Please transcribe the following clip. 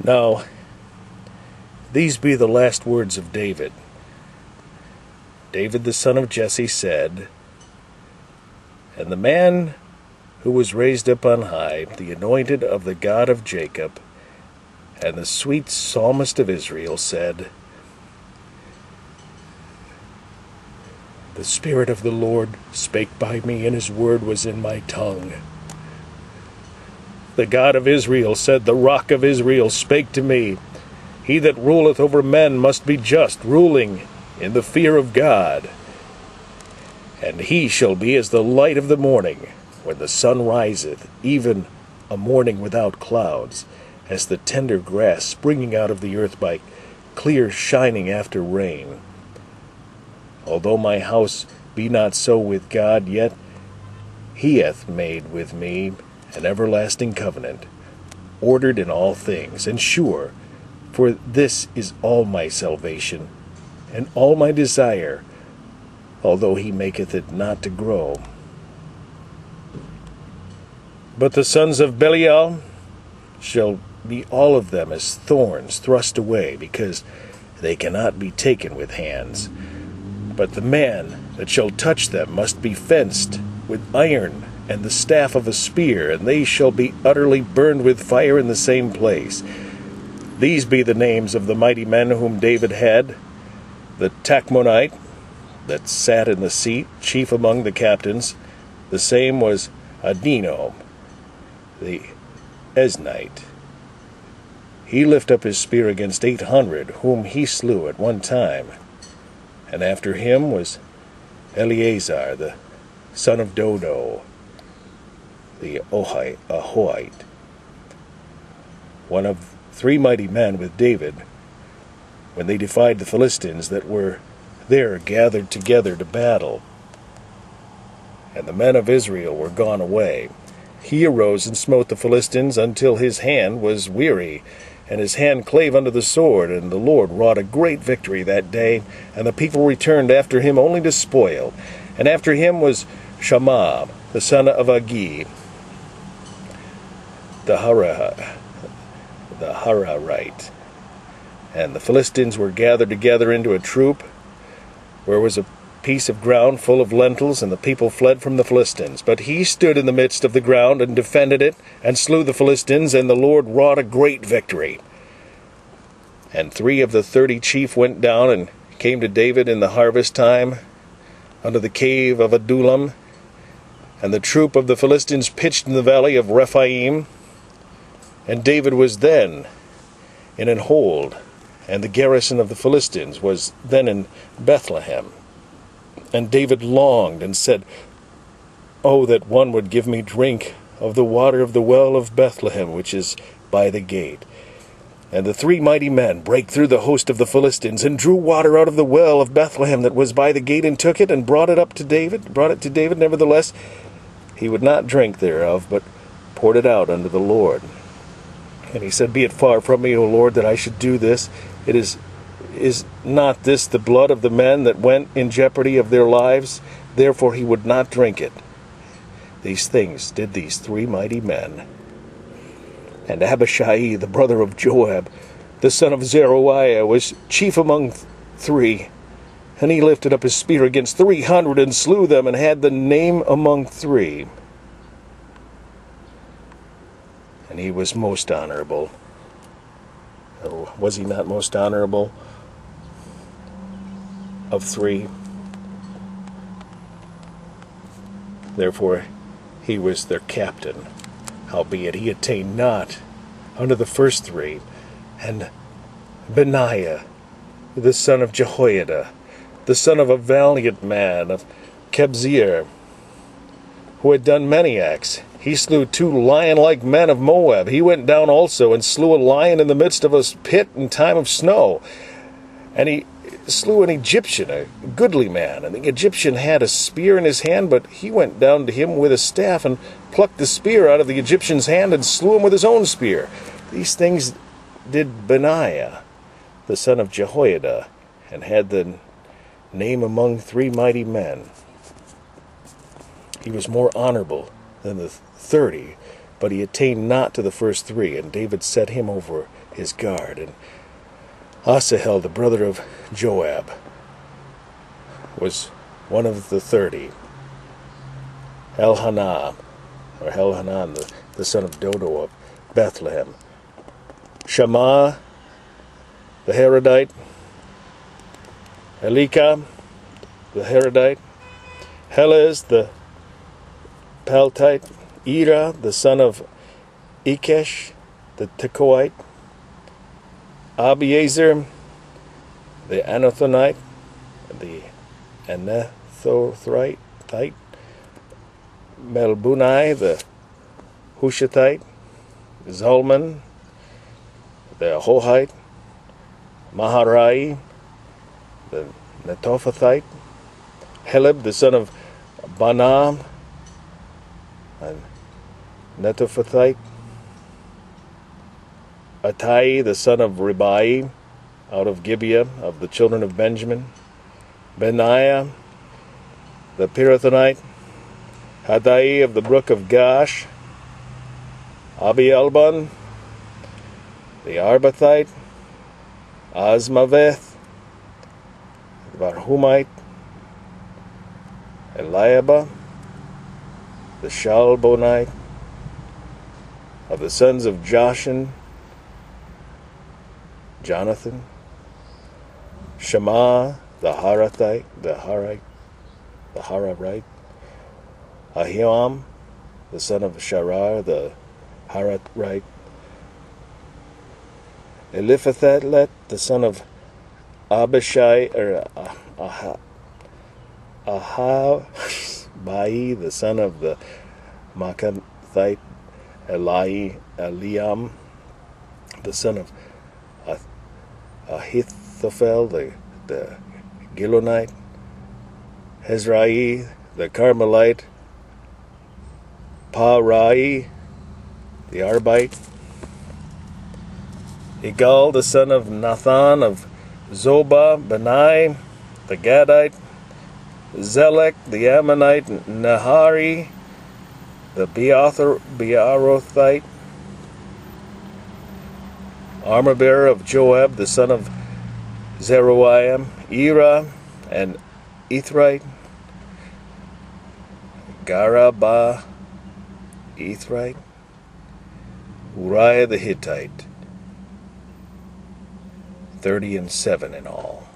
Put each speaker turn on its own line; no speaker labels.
Now, these be the last words of David. David the son of Jesse said, And the man who was raised up on high, the anointed of the God of Jacob, and the sweet psalmist of Israel said, The Spirit of the Lord spake by me, and his word was in my tongue. The God of Israel said, The rock of Israel spake to me. He that ruleth over men must be just, ruling in the fear of God. And he shall be as the light of the morning, when the sun riseth, even a morning without clouds, as the tender grass springing out of the earth by clear shining after rain. Although my house be not so with God, yet he hath made with me an everlasting covenant, ordered in all things, and sure, for this is all my salvation, and all my desire, although he maketh it not to grow. But the sons of Belial shall be all of them as thorns thrust away, because they cannot be taken with hands. But the man that shall touch them must be fenced with iron and the staff of a spear, and they shall be utterly burned with fire in the same place. These be the names of the mighty men whom David had: the Tachmonite, that sat in the seat, chief among the captains. The same was Adino, the Eznite. He lift up his spear against 800, whom he slew at one time. And after him was Eleazar, the son of Dodo, the Ahoite, one of 3 mighty men with David, when they defied the Philistines that were there gathered together to battle. And the men of Israel were gone away. He arose and smote the Philistines until his hand was weary, and his hand clave unto the sword, and the Lord wrought a great victory that day, and the people returned after him only to spoil. And after him was Shammah, the son of Agi, the Hararite. And the Philistines were gathered together into a troop, where was a piece of ground full of lentils, and the people fled from the Philistines. But he stood in the midst of the ground and defended it, and slew the Philistines, and the Lord wrought a great victory. And 3 of the 30 chief went down and came to David in the harvest time unto the cave of Adullam, and the troop of the Philistines pitched in the valley of Rephaim. And David was then in an hold, and the garrison of the Philistines was then in Bethlehem. And David longed and said, Oh, that one would give me drink of the water of the well of Bethlehem, which is by the gate. And the 3 mighty men brake through the host of the Philistines, and drew water out of the well of Bethlehem that was by the gate, and took it, and brought it to David. Nevertheless, he would not drink thereof, but poured it out unto the Lord. And he said, Be it far from me, O Lord, that I should do this. Is not this the blood of the men that went in jeopardy of their lives? Therefore he would not drink it. These things did these 3 mighty men. And Abishai, the brother of Joab, the son of Zeruiah, was chief among 3. And he lifted up his spear against 300, and slew them, and had the name among 3. And he was most honorable. Or was he not most honorable of 3? Therefore he was their captain. Howbeit he attained not unto the first 3. And Benaiah, the son of Jehoiada, the son of a valiant man of Kebzir, who had done many acts, he slew 2 lion-like men of Moab. He went down also and slew a lion in the midst of a pit in time of snow. And he slew an Egyptian, a goodly man. And the Egyptian had a spear in his hand, but he went down to him with a staff, and plucked the spear out of the Egyptian's hand, and slew him with his own spear. These things did Benaiah, the son of Jehoiada, and had the name among 3 mighty men. He was more honorable than the 30 but he attained not to the first 3, and David set him over his guard. And Asahel, the brother of Joab, was one of the 30. Elhanan, the son of Dodo of Bethlehem. Shammah, the Harodite. Elika, the Harodite. Helez, the Paltite. Ira, the son of Ikesh, the Tekoite. Abiezer, the Anathonite, the Anathothite. Melbunai, the Hushathite. Zalman, the Hohite. Maharai, the Netophathite. Heleb, the son of Banam, and Netophathite. Attai, the son of Ribai, out of Gibeah, of the children of Benjamin. Benaiah, the Pirathonite. Hadai, of the brook of Gash. Abielbon, the Arbathite. Azmaveth, the Barhumite. Eliabah, the Shalbonite. Of the sons of Joshan, Jonathan. Shammah, the Harathite, the Hararite. Ahinoam, the son of Sharar, the Hararite. Eliphalet, the son of Abishai, Ahabai, the son of the Makathite. Eliam, the son of Ahithophel, the Gilonite. Hezrai, the Carmelite. Parai, the Arbite. Igal, the son of Nathan of Zobah. Benai, the Gadite. Zelek, the Ammonite. Nahari, the Bearothite. Armor-bearer of Joab, the son of Zeruiah. Ira, and Ethrite. Garabah, Ethrite. Uriah the Hittite. 37 in all.